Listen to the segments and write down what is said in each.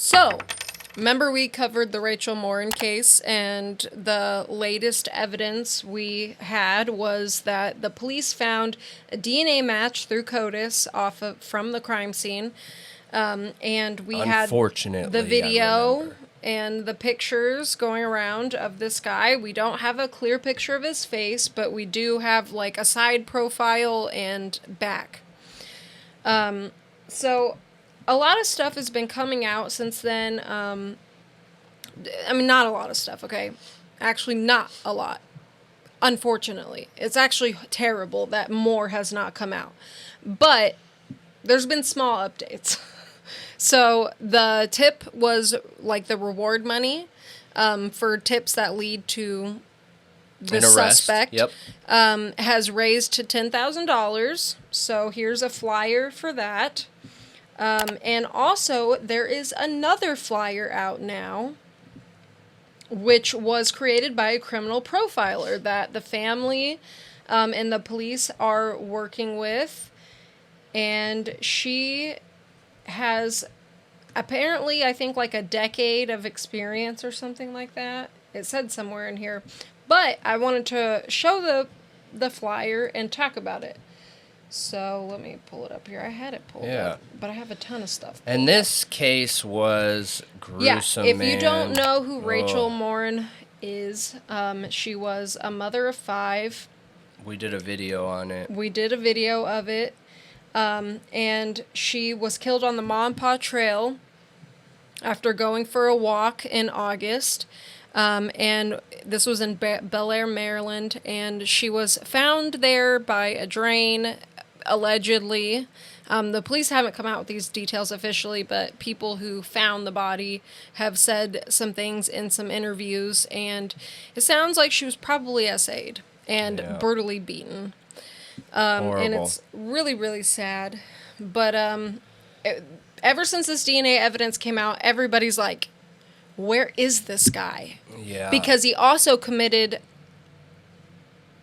So, remember we covered the Rachel Morin case, and the latest evidence we had was that the police found a DNA match through CODIS from the crime scene, and we had the video and the pictures going around of this guy. We don't have a clear picture of his face, but we do have like a side profile and back. So a lot of stuff has been coming out since then. I mean, not a lot of stuff, okay? Actually, not a lot. Unfortunately. It's actually terrible that more has not come out. But there's been small updates. So the tip was like the reward money for tips that lead to the suspect. Yep. Has raised to $10,000. So here's a flyer for that. And also, there is another flyer out now, which was created by a criminal profiler that the family and the police are working with. And she has apparently, I think, like a decade of experience or something like that. It said somewhere in here. But I wanted to show the flyer and talk about it. So let me pull it up here. I had it pulled up, but I have a ton of stuff. And this case was gruesome, if you don't know who Rachel Morin is, she was a mother of 5. We did a video on it. We did a video of it. And she was killed on the Ma and Pa Trail after going for a walk in August. And this was in Bel Air, Maryland. And she was found there by a drain, allegedly. The police haven't come out with these details officially, but people who found the body have said some things in some interviews, and it sounds like she was probably SA'd and brutally beaten. And it's really, really sad. But ever since this DNA evidence came out, everybody's like, where is this guy? Yeah. Because he also committed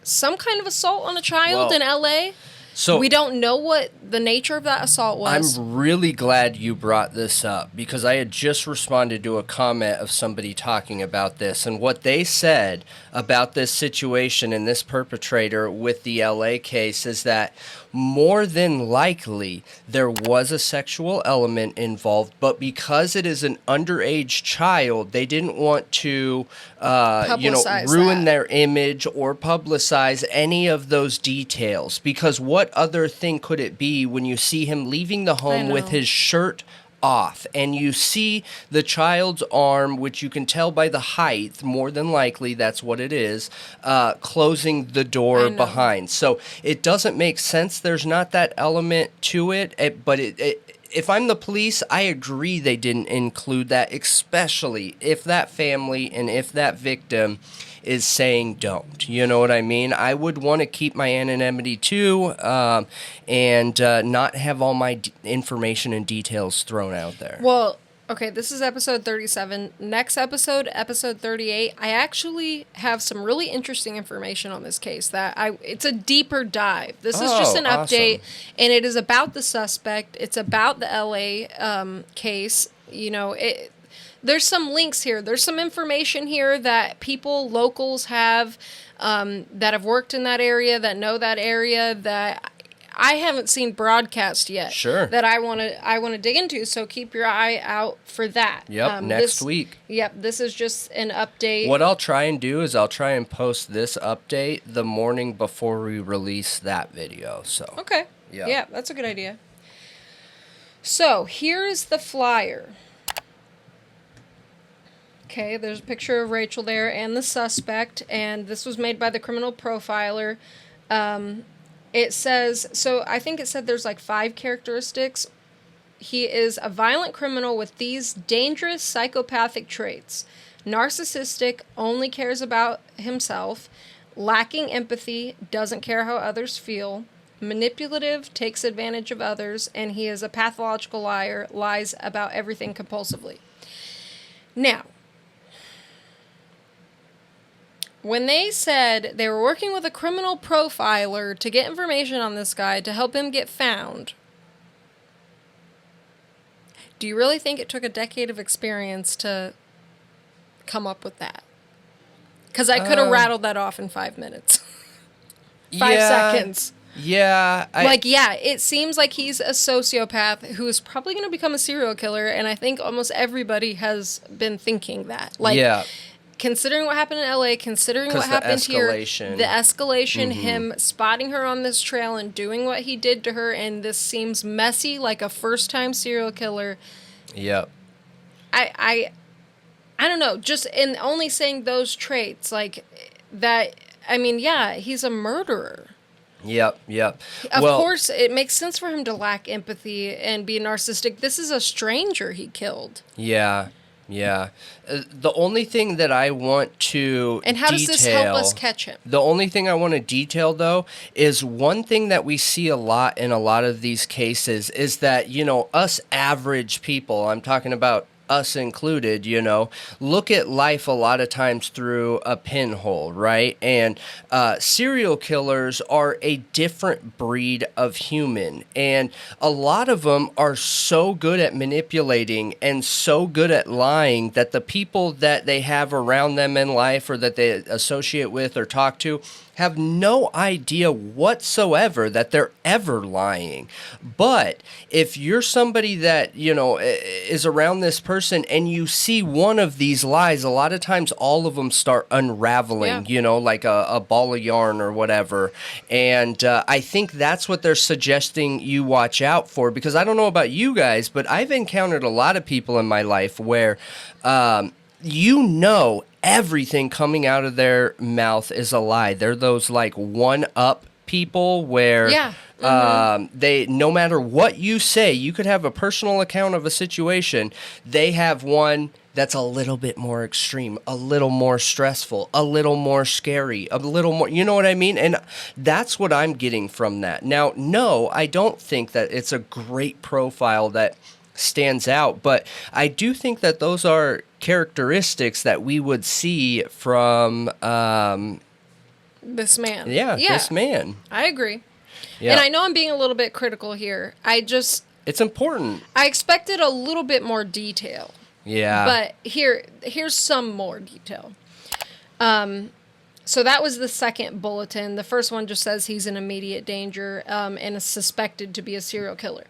some kind of assault on a child in L.A., so we don't know what the nature of that assault was. I'm really glad you brought this up, because I had just responded to a comment of somebody talking about this, and what they said about this situation and this perpetrator with the LA case is that more than likely there was a sexual element involved, but because it is an underage child, they didn't want to ruin their image or publicize any of those details, because what other thing could it be when you see him leaving the home with his shirt off and you see the child's arm, which you can tell by the height, more than likely that's what it is, closing the door behind. So it doesn't make sense. There's not that element to it, but if I'm the police, I agree they didn't include that, especially if that family and if that victim is saying don't. You know what I mean? I would want to keep my anonymity too, and not have all my information and details thrown out there. Well, okay, this is episode 37. Next episode, episode 38, I actually have some really interesting information on this case. It's a deeper dive. This is just an update, and it is about the suspect. It's about the LA case. You know, there's some links here. There's some information here that locals have, that have worked in that area, that know that area, that I haven't seen broadcast yet. Sure. That I want to dig into. So keep your eye out for that. Yep. Next week. Yep. This is just an update. What I'll try and do is I'll try and post this update the morning before we release that video. So. Okay. Yeah, that's a good idea. So here is the flyer. Okay, there's a picture of Rachel there and the suspect, and this was made by the criminal profiler. It says, so I think it said there's like 5 characteristics. He is a violent criminal with these dangerous psychopathic traits. Narcissistic, only cares about himself. Lacking empathy, doesn't care how others feel. Manipulative, takes advantage of others. And he is a pathological liar, lies about everything compulsively. Now, when they said they were working with a criminal profiler to get information on this guy to help him get found, Do you really think it took a decade of experience to come up with that? Because I could have rattled that off in 5 minutes. 5 seconds. Yeah. It seems like he's a sociopath who is probably going to become a serial killer, and I think almost everybody has been thinking that. Considering what happened in LA, considering what happened here, the escalation, him spotting her on this trail and doing what he did to her, and this seems messy, like a first-time serial killer. Yep. I don't know, just in only saying those traits, like, that, I mean, yeah, he's a murderer. Yep. Of course, it makes sense for him to lack empathy and be narcissistic. This is a stranger he killed. Yeah. The only thing that I want to And how does this help us catch him? The only thing I want to detail, though, is one thing that we see a lot in a lot of these cases is that, us average people, I'm talking about us included, look at life a lot of times through a pinhole, right? And serial killers are a different breed of human. And a lot of them are so good at manipulating and so good at lying that the people that they have around them in life or that they associate with or talk to have no idea whatsoever that they're ever lying. But if you're somebody that, is around this person and you see one of these lies, a lot of times all of them start unraveling, like a ball of yarn or whatever. And I think that's what they're suggesting you watch out for, because I don't know about you guys, but I've encountered a lot of people in my life where, everything coming out of their mouth is a lie. They're those like one-up people where they, no matter what you say, you could have a personal account of a situation. They have one that's a little bit more extreme, a little more stressful, a little more scary, a little more, you know what I mean? And that's what I'm getting from that. Now, no, I don't think that it's a great profile that stands out, but I do think that those are characteristics that we would see from this man. Yeah, this man. I agree. Yeah. And I know I'm being a little bit critical here. It's important. I expected a little bit more detail. Yeah. But here's some more detail. So that was the second bulletin. The first one just says he's in immediate danger and is suspected to be a serial killer.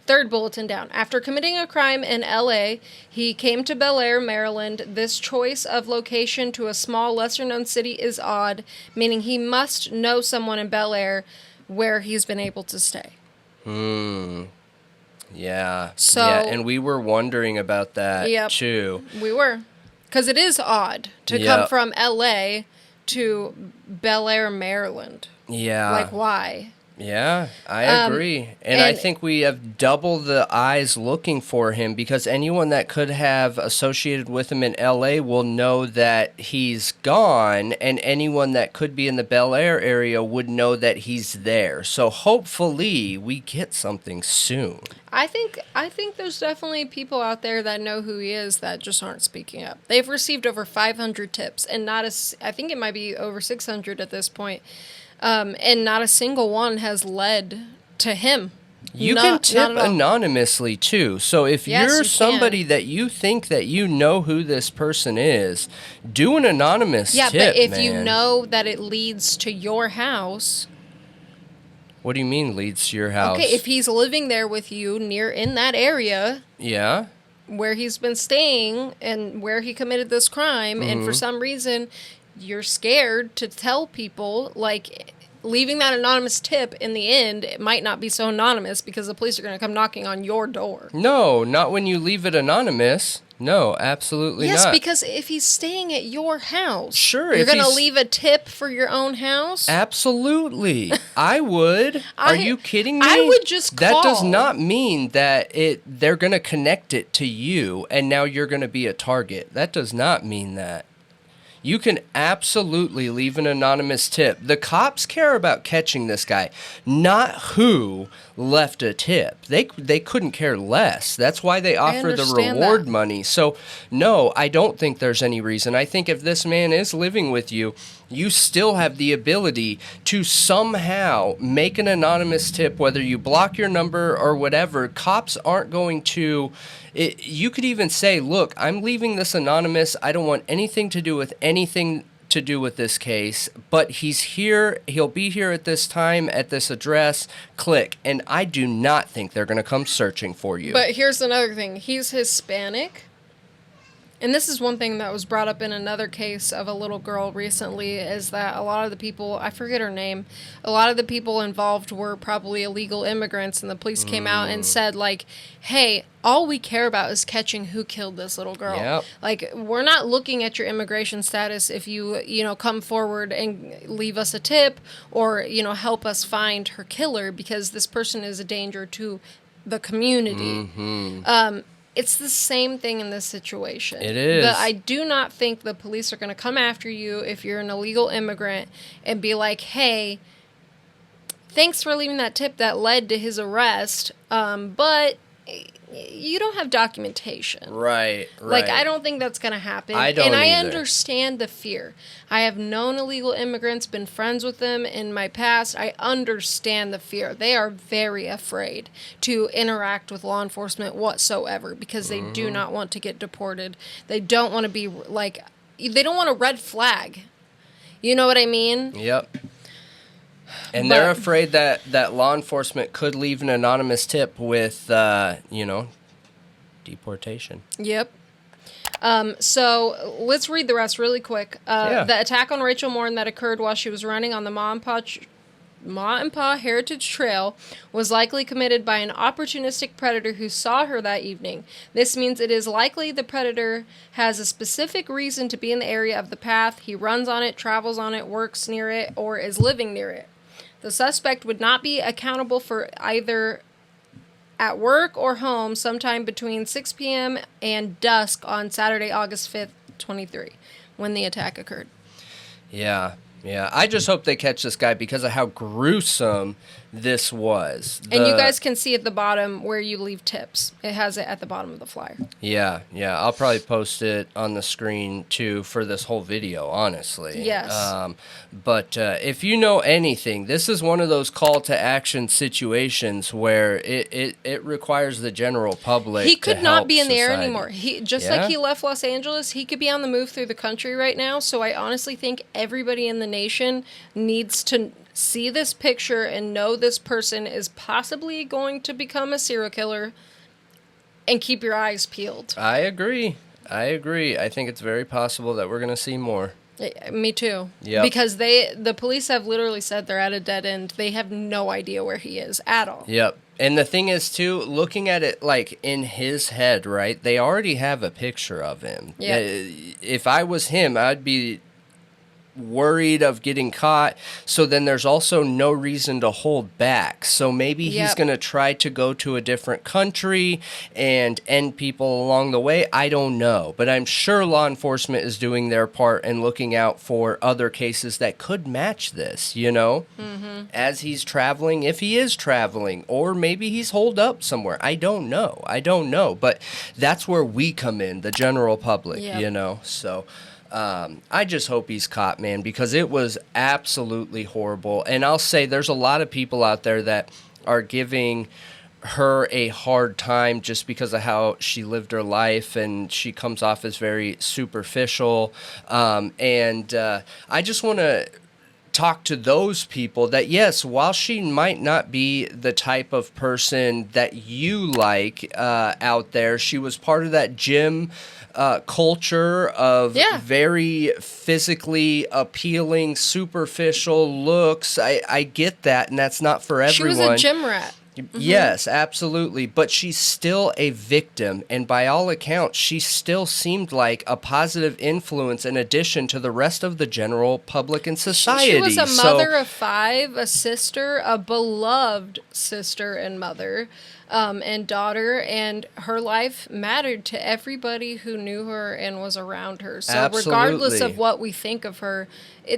Third bulletin down. After committing a crime in L.A., he came to Bel Air, Maryland. This choice of location to a small, lesser-known city is odd, meaning he must know someone in Bel Air where he's been able to stay. Yeah. So, and we were wondering about that, too. We were. Because it is odd to come from L.A. to Bel Air, Maryland. Yeah. Like, why? Yeah, I agree. And I think we have double the eyes looking for him, because anyone that could have associated with him in LA will know that he's gone, and anyone that could be in the Bel Air area would know that he's there. So hopefully we get something soon. I think there's definitely people out there that know who he is that just aren't speaking up. They've received over 500 tips, and I think it might be over 600 at this point. And not a single one has led to him. You can tip anonymously, too. So if you're somebody that you think that you know who this person is, do an anonymous tip, Yeah, but if you know that it leads to your house... What do you mean leads to your house? Okay, if he's living there with you in that area... Yeah. Where he's been staying and where he committed this crime, and for some reason... You're scared to tell people, like, leaving that anonymous tip in the end, it might not be so anonymous because the police are going to come knocking on your door. No, not when you leave it anonymous. No, absolutely not. Yes, because if he's staying at your house, sure, you're going to leave a tip for your own house? Absolutely. I would. Are you kidding me? I would just call. That does not mean that they're going to connect it to you and now you're going to be a target. That does not mean that. You can absolutely leave an anonymous tip. The cops care about catching this guy, not who left a tip. They couldn't care less. That's why they offer the reward money. So, no, I don't think there's any reason. I think if this man is living with you, you still have the ability to somehow make an anonymous tip, whether you block your number or whatever. Cops aren't going to... you could even say, look, I'm leaving this anonymous. I don't want anything to do with this case, but he's here. He'll be here at this time, at this address. Click. And I do not think they're going to come searching for you. But here's another thing. He's Hispanic. And this is one thing that was brought up in another case of a little girl recently, is that a lot of the people, I forget her name, a lot of the people involved were probably illegal immigrants, and the police came out and said, like, hey, all we care about is catching who killed this little girl. Yep. Like, we're not looking at your immigration status if you, come forward and leave us a tip or, help us find her killer, because this person is a danger to the community. Mm-hmm. It's the same thing in this situation. It is. I do not think the police are going to come after you if you're an illegal immigrant and be like, hey, thanks for leaving that tip that led to his arrest, but you don't have documentation. Right. Like, I don't think that's going to happen. I don't And I either. understand the fear. I have known illegal immigrants, been friends with them in my past. I understand the fear. They are very afraid to interact with law enforcement whatsoever because they do not want to get deported. They don't want to be, like, they don't want a red flag. You know what I mean? Yep. And they're afraid that law enforcement could leave an anonymous tip with, deportation. Yep. So let's read the rest really quick. The attack on Rachel Morin that occurred while she was running on the Ma and Pa Heritage Trail was likely committed by an opportunistic predator who saw her that evening. This means it is likely the predator has a specific reason to be in the area of the path. He runs on it, travels on it, works near it, or is living near it. The suspect would not be accountable for either at work or home sometime between 6 p.m. and dusk on Saturday, August 5th, 23, when the attack occurred. Yeah. I just hope they catch this guy because of how gruesome this was. And you guys can see at the bottom where you leave tips. It has it at the bottom of the flyer. Yeah. I'll probably post it on the screen, too, for this whole video, honestly. Yes. But if you know anything, this is one of those call to action situations where it requires the general public He could to not help be in the air society. anymore. Like he left Los Angeles, he could be on the move through the country right now. So I honestly think everybody in the nation needs to see this picture and know this person is possibly going to become a serial killer, and keep your eyes peeled. I agree. I think it's very possible that we're going to see more. Me too. Yep. Because the police have literally said they're at a dead end. They have no idea where he is at all. Yep. And the thing is, too, looking at it, like, in his head, right, they already have a picture of him. Yeah. If I was him, I'd be worried of getting caught, so then there's also no reason to hold back. So maybe he's going to try to go to a different country and end people along the way. I don't know, but I'm sure law enforcement is doing their part and looking out for other cases that could match this, as he's traveling, if he is traveling, or maybe he's holed up somewhere. I don't know, but that's where we come in, the general public, so I just hope he's caught, man, because it was absolutely horrible. And I'll say there's a lot of people out there that are giving her a hard time just because of how she lived her life, and she comes off as very superficial. And I just want to talk to those people that, yes, while she might not be the type of person that you like out there, she was part of that gym culture of very physically appealing, superficial looks. I get that, and that's not for everyone. She was a gym rat. Yes, absolutely. But she's still a victim, and by all accounts, she still seemed like a positive influence in addition to the rest of the general public and society. She was a mother of 5, a sister, a beloved sister and mother, and daughter, and her life mattered to everybody who knew her and was around her. So regardless of what we think of her,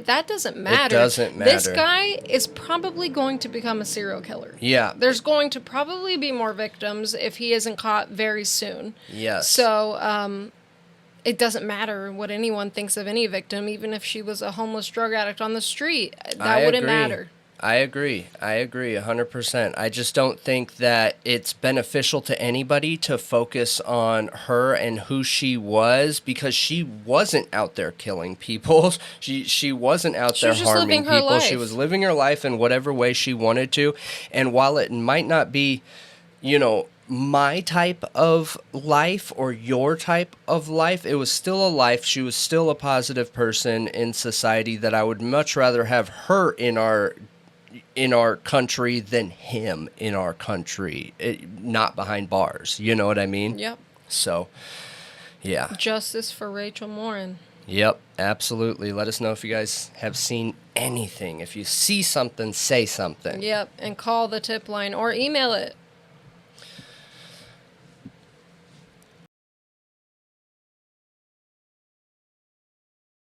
that doesn't matter. It doesn't matter. This guy is probably going to become a serial killer. Yeah. There's going to probably be more victims if he isn't caught very soon. Yes. So, it doesn't matter what anyone thinks of any victim, even if she was a homeless drug addict on the street. That wouldn't matter. I agree 100%. I just don't think that it's beneficial to anybody to focus on her and who she was, because she wasn't out there killing people. She wasn't out there harming people. She was living her life in whatever way she wanted to. And while it might not be, you know, my type of life or your type of life, it was still a life. She was still a positive person in society that I would much rather have her in our country than him in our country, not behind bars. You know what I mean? Yep. So, yeah. Justice for Rachel Morin. Yep, absolutely. Let us know if you guys have seen anything. If you see something, say something. Yep, and call the tip line or email it.